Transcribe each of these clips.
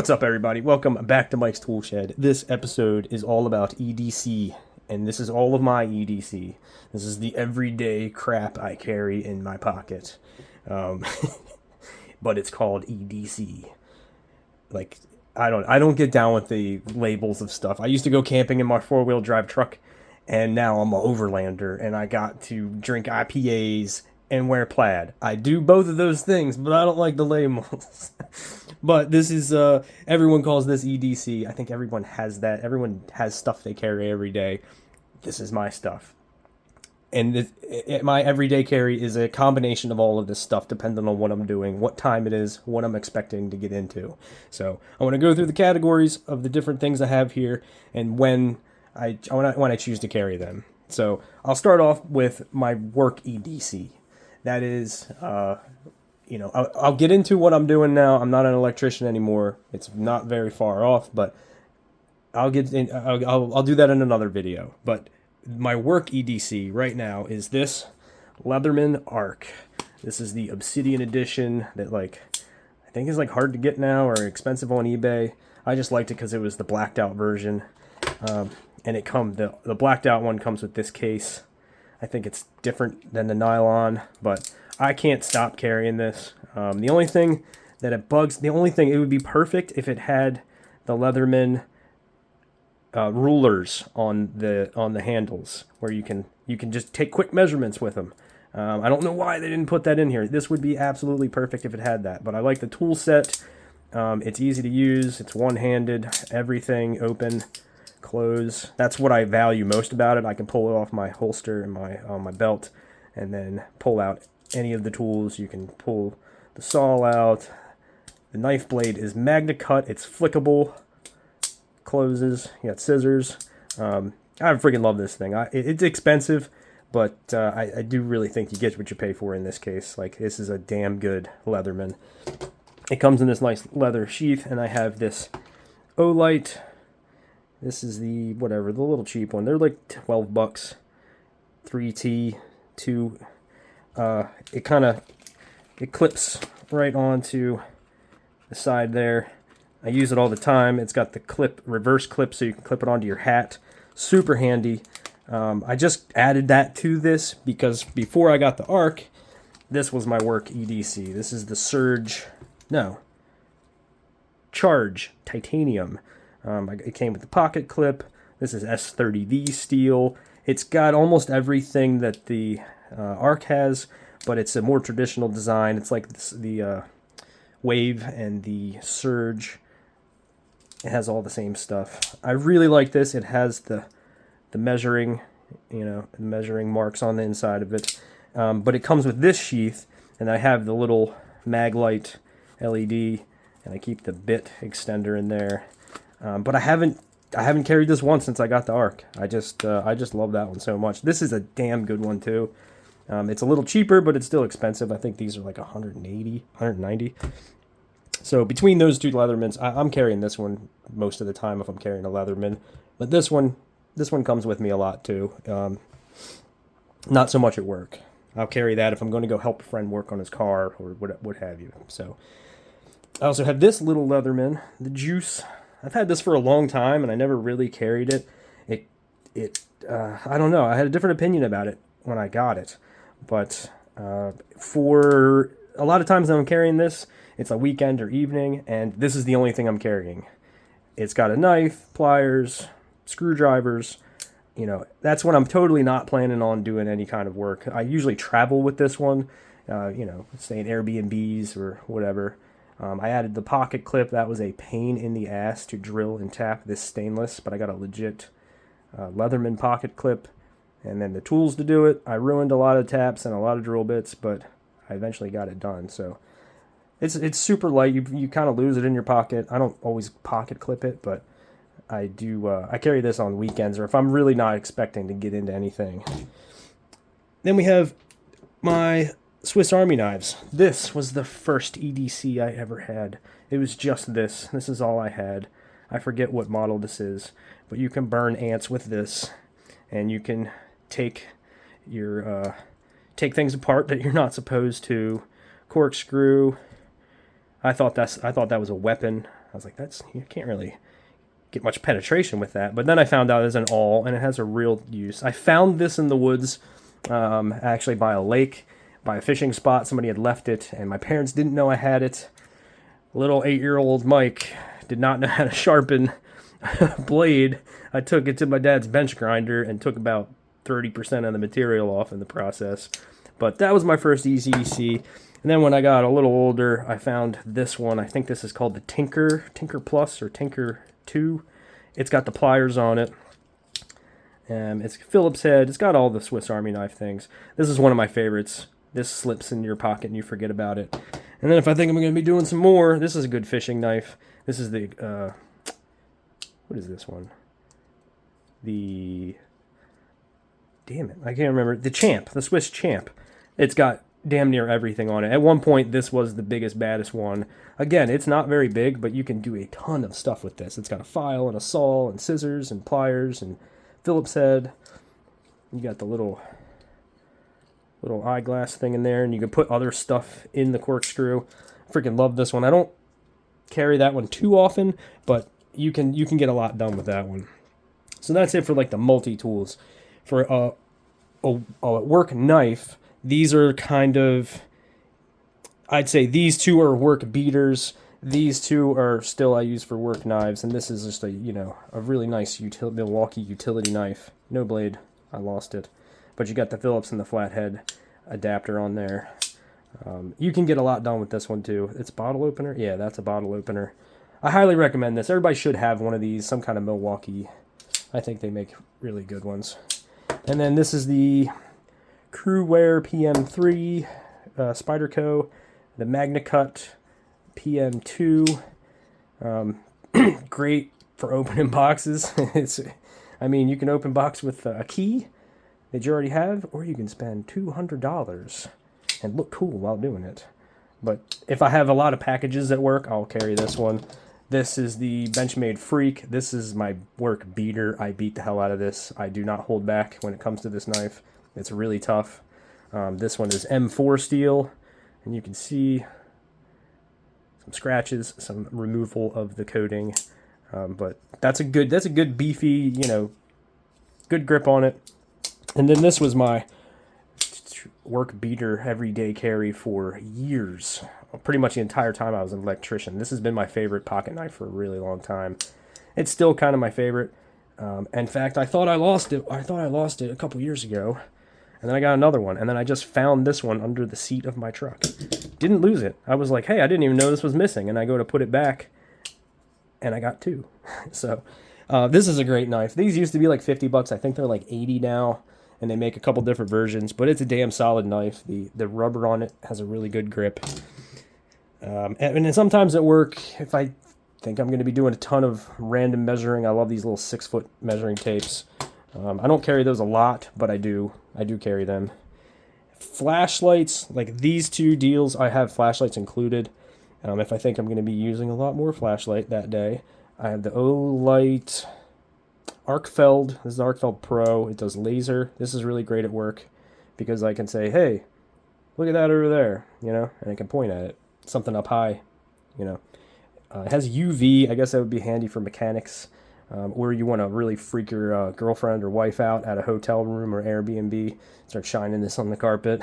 What's up, everybody? Welcome back to Mike's Tool Shed. This episode is all about EDC, and this is all of my EDC. This is the everyday crap I carry in my pocket. But it's called EDC. Like, I don't get down with the labels of stuff. I used to go camping in my four-wheel drive truck, and now I'm an overlander, and I got to drink IPAs and wear plaid. I do both of those things, but I don't like the labels. But this is, everyone calls this EDC. I think everyone has that. Everyone has stuff they carry every day. This is my stuff. And my everyday carry is a combination of all of this stuff, depending on what I'm doing, what time it is, what I'm expecting to get into. So I want to go through the categories of the different things I have here, and when I choose to carry them. So I'll start off with my work EDC. That is, I'll get into what I'm doing now. I'm not an electrician anymore. It's not very far off, but I'll do that in another video. But my work EDC right now is this Leatherman Arc. This is the Obsidian edition that I think is hard to get now or expensive on eBay. I just liked it because it was the blacked out version, and the blacked out one comes with this case. I think it's different than the nylon, but I can't stop carrying this. The only thing it would be perfect if it had the Leatherman rulers on the handles, where you can just take quick measurements with them. I don't know why they didn't put that in here. This would be absolutely perfect if it had that. But I like the tool set. It's easy to use. It's one-handed. Everything open, close. That's what I value most about it. I can pull it off my holster and on my belt, and then pull out any of the tools. You can pull the saw out. The knife blade is Magna Cut. It's flickable. Closes. You got scissors. I freaking love this thing. It's expensive, but I do really think you get what you pay for in this case. This is a damn good Leatherman. It comes in this nice leather sheath, and I have this Olight. This is the little cheap one. They're like $12. 3T 2. It clips right onto the side there. I use it all the time. It's got the reverse clip, so you can clip it onto your hat. Super handy. I just added that to this because before I got the Arc, this was my work EDC. This is the Charge Titanium. It came with the pocket clip. This is S30V steel. It's got almost everything that the Arc has, but it's a more traditional design. It's like the Wave and the Surge. It has all the same stuff. I really like this. It has the measuring, measuring marks on the inside of it. But it comes with this sheath, and I have the little Maglite LED, and I keep the bit extender in there. But I haven't carried this one since I got the Arc. I just love that one so much. This is a damn good one too. It's a little cheaper, but it's still expensive. I think these are like 180, 190. So between those two Leathermans, I'm carrying this one most of the time if I'm carrying a Leatherman. But this one comes with me a lot too. Not so much at work. I'll carry that if I'm going to go help a friend work on his car or what have you. So I also have this little Leatherman, the Juice. I've had this for a long time, and I never really carried it. I don't know. I had a different opinion about it when I got it. But for a lot of times that I'm carrying this, it's a weekend or evening, and this is the only thing I'm carrying. It's got a knife, pliers, screwdrivers. That's when I'm totally not planning on doing any kind of work. I usually travel with this one, stay in Airbnbs or whatever. I added the pocket clip. That was a pain in the ass to drill and tap this stainless, but I got a legit Leatherman pocket clip, and then the tools to do it. I ruined a lot of taps and a lot of drill bits, but I eventually got it done. So it's super light. You kind of lose it in your pocket. I don't always pocket clip it, but I do. I carry this on weekends or if I'm really not expecting to get into anything. Then we have my Swiss Army knives. This was the first EDC I ever had. It was just this. This is all I had. I forget what model this is, but you can burn ants with this, and you can take things apart that you're not supposed to. Corkscrew. I thought that was a weapon. I was like, you can't really get much penetration with that. But then I found out it's an awl, and it has a real use. I found this in the woods, actually by a lake, by a fishing spot. Somebody had left it, and my parents didn't know I had it. Little 8-year-old Mike did not know how to sharpen a blade. I took it to my dad's bench grinder and took about 30% of the material off in the process. But that was my first EDC. And then when I got a little older, I found this one. I think this is called the Tinker Plus or Tinker 2. It's got the pliers on it. It's Phillips head. It's got all the Swiss Army knife things. This is one of my favorites. This slips in your pocket and you forget about it. And then if I think I'm going to be doing some more, this is a good fishing knife. This is the, what is this one? Damn it, I can't remember. The Champ, the Swiss Champ. It's got damn near everything on it. At one point, this was the biggest, baddest one. Again, it's not very big, but you can do a ton of stuff with this. It's got a file and a saw and scissors and pliers and Phillips head. You got the little eyeglass thing in there, and you can put other stuff in the corkscrew. I freaking love this one. I don't carry that one too often, but you can get a lot done with that one. So that's it for like the multi-tools. For a work knife, these are kind of, I'd say these two are work beaters. These two are still I use for work knives, and this is just a really nice Milwaukee utility knife. No blade, I lost it, but you got the Phillips and the flathead adapter on there. You can get a lot done with this one too. It's a bottle opener. Yeah, that's a bottle opener. I highly recommend this. Everybody should have one of these. Some kind of Milwaukee. I think they make really good ones. And then this is the Crewwear PM3 Spyderco, the MagnaCut PM2. Great for opening boxes. You can open box with a key that you already have, or you can spend $200 and look cool while doing it. But if I have a lot of packages at work, I'll carry this one. This is the Benchmade Freak. This is my work beater. I beat the hell out of this. I do not hold back when it comes to this knife. It's really tough. This one is M4 steel, and you can see some scratches, some removal of the coating. But that's a good beefy, good grip on it. And then this was my work beater everyday carry for years. Pretty much the entire time I was an electrician. This has been my favorite pocket knife for a really long time. It's still kind of my favorite. In fact, I thought I lost it. A couple years ago, and then I got another one, and then I just found this one under the seat of my truck. Didn't lose it. I was like, hey, I didn't even know this was missing, and I go to put it back, and I got two. So this is a great knife. These used to be like $50. I think they're like $80 now, and they make a couple different versions, but it's a damn solid knife. The rubber on it has a really good grip. And then sometimes at work, if I think I'm going to be doing a ton of random measuring, I love these little 6-foot measuring tapes. I don't carry those a lot, but I do carry them. Flashlights, like these two deals, I have flashlights included. If I think I'm going to be using a lot more flashlight that day, I have the Olight Arcfeld. This is the Arcfeld Pro. It does laser. This is really great at work because I can say, hey, look at that over there, and I can point at it. Something up high, it has UV. I guess that would be handy for mechanics, or you want to really freak your girlfriend or wife out at a hotel room or Airbnb. Start shining this on the carpet,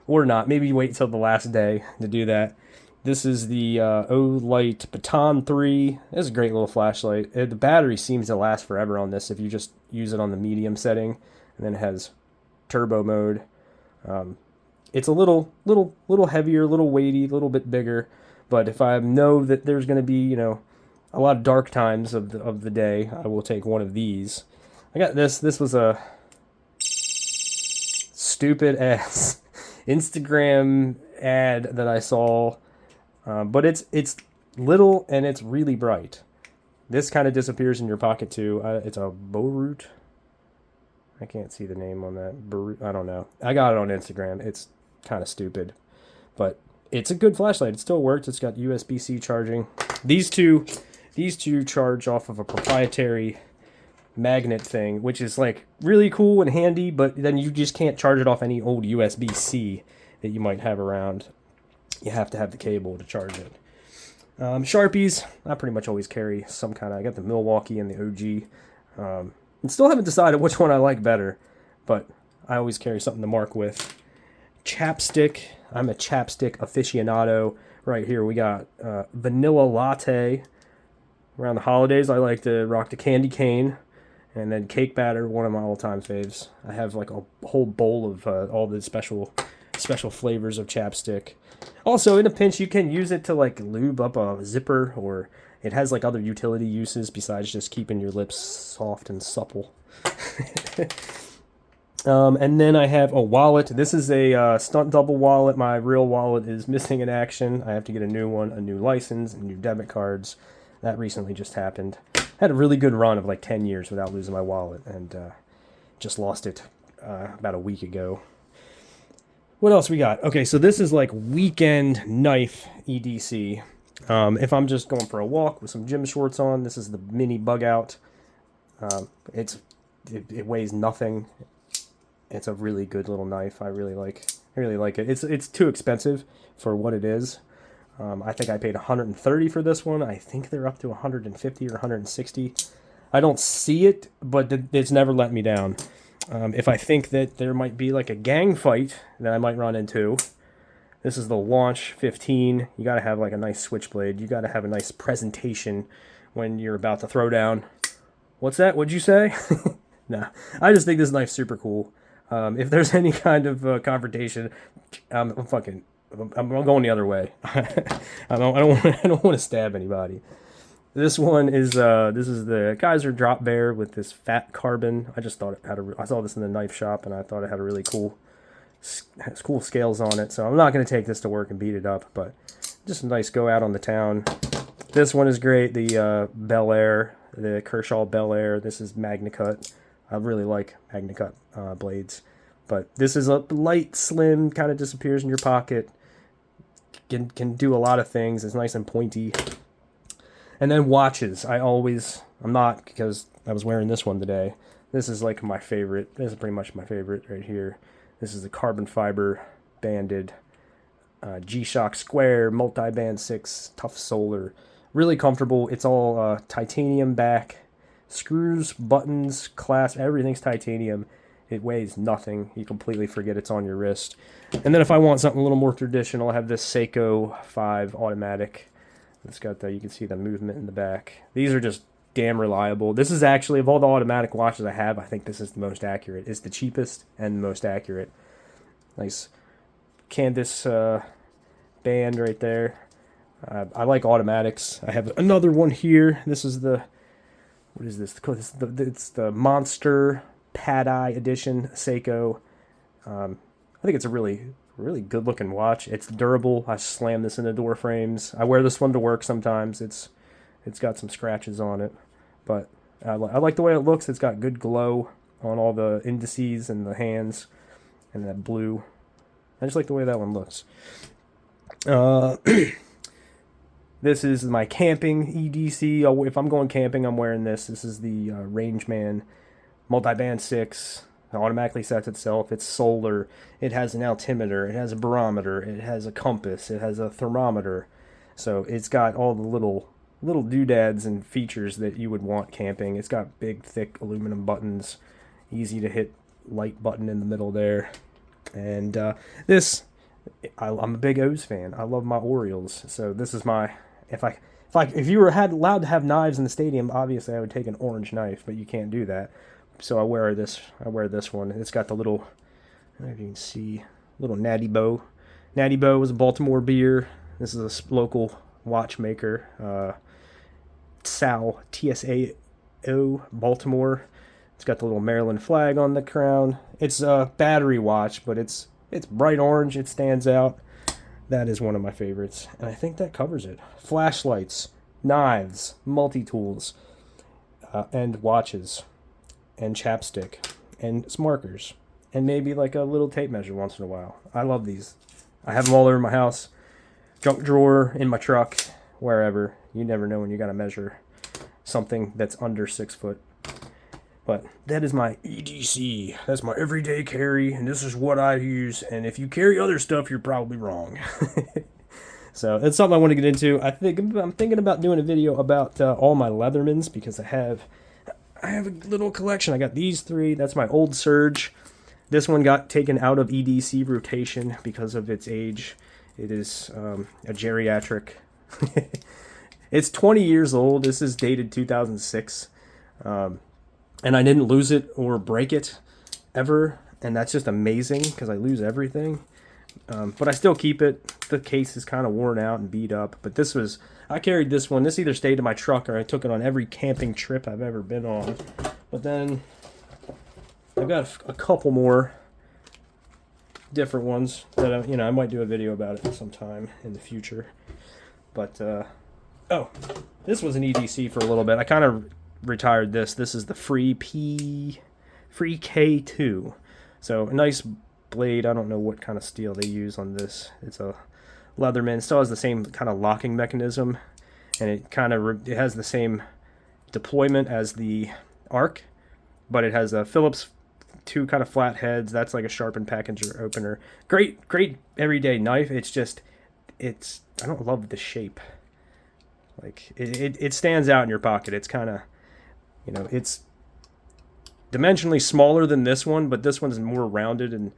or not. Maybe wait till the last day to do that. This is the Olight Baton 3. This is a great little flashlight. The battery seems to last forever on this if you just use it on the medium setting, and then it has turbo mode. It's a little heavier, a little weighty, a little bit bigger. But if I know that there's going to be, a lot of dark times of the day, I will take one of these. I got this. This was a stupid ass Instagram ad that I saw, but it's little and it's really bright. This kind of disappears in your pocket too. It's a Boruto. I can't see the name on that. I don't know. I got it on Instagram. It's kind of stupid, but it's a good flashlight. It still works. It's got USB-C charging. These two charge off of a proprietary magnet thing, which is like really cool and handy, but then you just can't charge it off any old USB-C that you might have around. You have to have the cable to charge it. Sharpies, I pretty much always carry some kind of, I got the Milwaukee and the OG. And still haven't decided which one I like better, but I always carry something to mark with. Chapstick, I'm a chapstick aficionado. Right here we got vanilla latte. Around the holidays, I like to rock the candy cane. And then cake batter, one of my all-time faves. I have like a whole bowl of all the special flavors of chapstick. Also, in a pinch, you can use it to like lube up a zipper, or it has like other utility uses besides just keeping your lips soft and supple. And then I have a wallet. This is a stunt double wallet. My real wallet is missing in action. I have to get a new one, a new license, and new debit cards. That recently just happened. Had a really good run of like 10 years without losing my wallet, and just lost it about a week ago. What else we got? Okay, so this is like weekend knife EDC. If I'm just going for a walk with some gym shorts on, this is the mini bug out. It weighs nothing. It's a really good little knife. I really like it. It's too expensive for what it is. I think I paid $130 for this one. I think they're up to $150 or $160. I don't see it, but it's never let me down. If I think that there might be like a gang fight that I might run into, this is the Launch 15. You got to have like a nice switchblade. You got to have a nice presentation when you're about to throw down. What's that? What'd you say? Nah, I just think this knife's super cool. If there's any kind of confrontation, I'm going the other way. I don't want to stab anybody. This one is this is the Kaiser Drop Bear with this fat carbon. I just thought it had I saw this in the knife shop, and I thought it had a really cool scales on it. So I'm not going to take this to work and beat it up, but just a nice go out on the town. This one is great. The Bel Air, the Kershaw Bel Air. This is MagnaCut. I really like MagnaCut blades, but this is a light, slim, kind of disappears in your pocket. Can do a lot of things. It's nice and pointy. And then watches. I'm not, because I was wearing this one today. This is like my favorite. This is pretty much my favorite right here. This is the carbon fiber banded G-Shock Square multi-band 6 tough solar. Really comfortable. It's all titanium back. Screws, buttons, clasp, everything's titanium. It weighs nothing. You completely forget it's on your wrist. And then if I want something a little more traditional, I have this Seiko 5 automatic. It's got you can see the movement in the back. These are just damn reliable. This is actually, of all the automatic watches I have, I think this is the most accurate. It's the cheapest and the most accurate. Nice canvas band right there. I like automatics. I have another one here. This is the, what is this? It's the Monster Pad-Eye Edition Seiko. I think it's a really good looking watch. It's durable. I slam this into door frames. I wear this one to work sometimes. It's got some scratches on it, but I like the way it looks. It's got good glow on all the indices and the hands and that blue. I just like the way that one looks. This is my camping EDC. If I'm going camping, I'm wearing this. This is the Rangeman multi-band 6. It automatically sets itself. It's solar. It has an altimeter. It has a barometer. It has a compass. It has a thermometer. So it's got all the little doodads and features that you would want camping. It's got big, thick aluminum buttons. Easy to hit light button in the middle there. And I'm a big O's fan. I love my Orioles. So this is my, if you were allowed to have knives in the stadium, obviously I would take an orange knife, but you can't do that. So I wear this one. It's got the little, I don't know if you can see, little Natty Boh. Natty Boh was a Baltimore beer. This is a local watchmaker. Sal, TSAO, Baltimore. It's got the little Maryland flag on the crown. It's a battery watch, but it's bright orange. It stands out. That is one of my favorites. And I think that covers it. Flashlights, knives, multi-tools, and watches, and chapstick, and markers, and maybe like a little tape measure once in a while. I love these. I have them all over my house. Junk drawer, in my truck, wherever. You never know when you got to measure something that's under 6 foot. But that is my EDC. That's my everyday carry, and this is what I use. And if you carry other stuff, you're probably wrong. So it's something I want to get into. I'm thinking about doing a video about all my Leathermans, because I have a little collection. I got these 3. That's my old Surge. This one got taken out of EDC rotation because of its age. It is a geriatric. It's 20 years old. This is dated 2006. And I didn't lose it or break it ever. And that's just amazing, because I lose everything. But I still keep it. The case is kind of worn out and beat up. But I carried this one. This either stayed in my truck or I took it on every camping trip I've ever been on. But then I've got a couple more different ones that I might do a video about it sometime in the future. But oh, this was an EDC for a little bit. I kind of retired this. This is the Free K2. So a nice blade. I don't know what kind of steel they use on this. It's a Leatherman. It still has the same kind of locking mechanism, and it has the same deployment as the Arc, but it has a Phillips 2 kind of flat heads. That's like a sharpened package opener. Great everyday knife. I don't love the shape. Like it stands out in your pocket. It's kind of, it's dimensionally smaller than this one, but this one's more rounded, and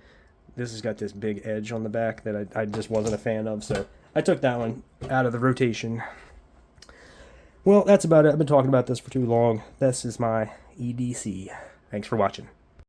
this has got this big edge on the back that I just wasn't a fan of, so I took that one out of the rotation. Well, that's about it. I've been talking about this for too long. This is my EDC. Thanks for watching.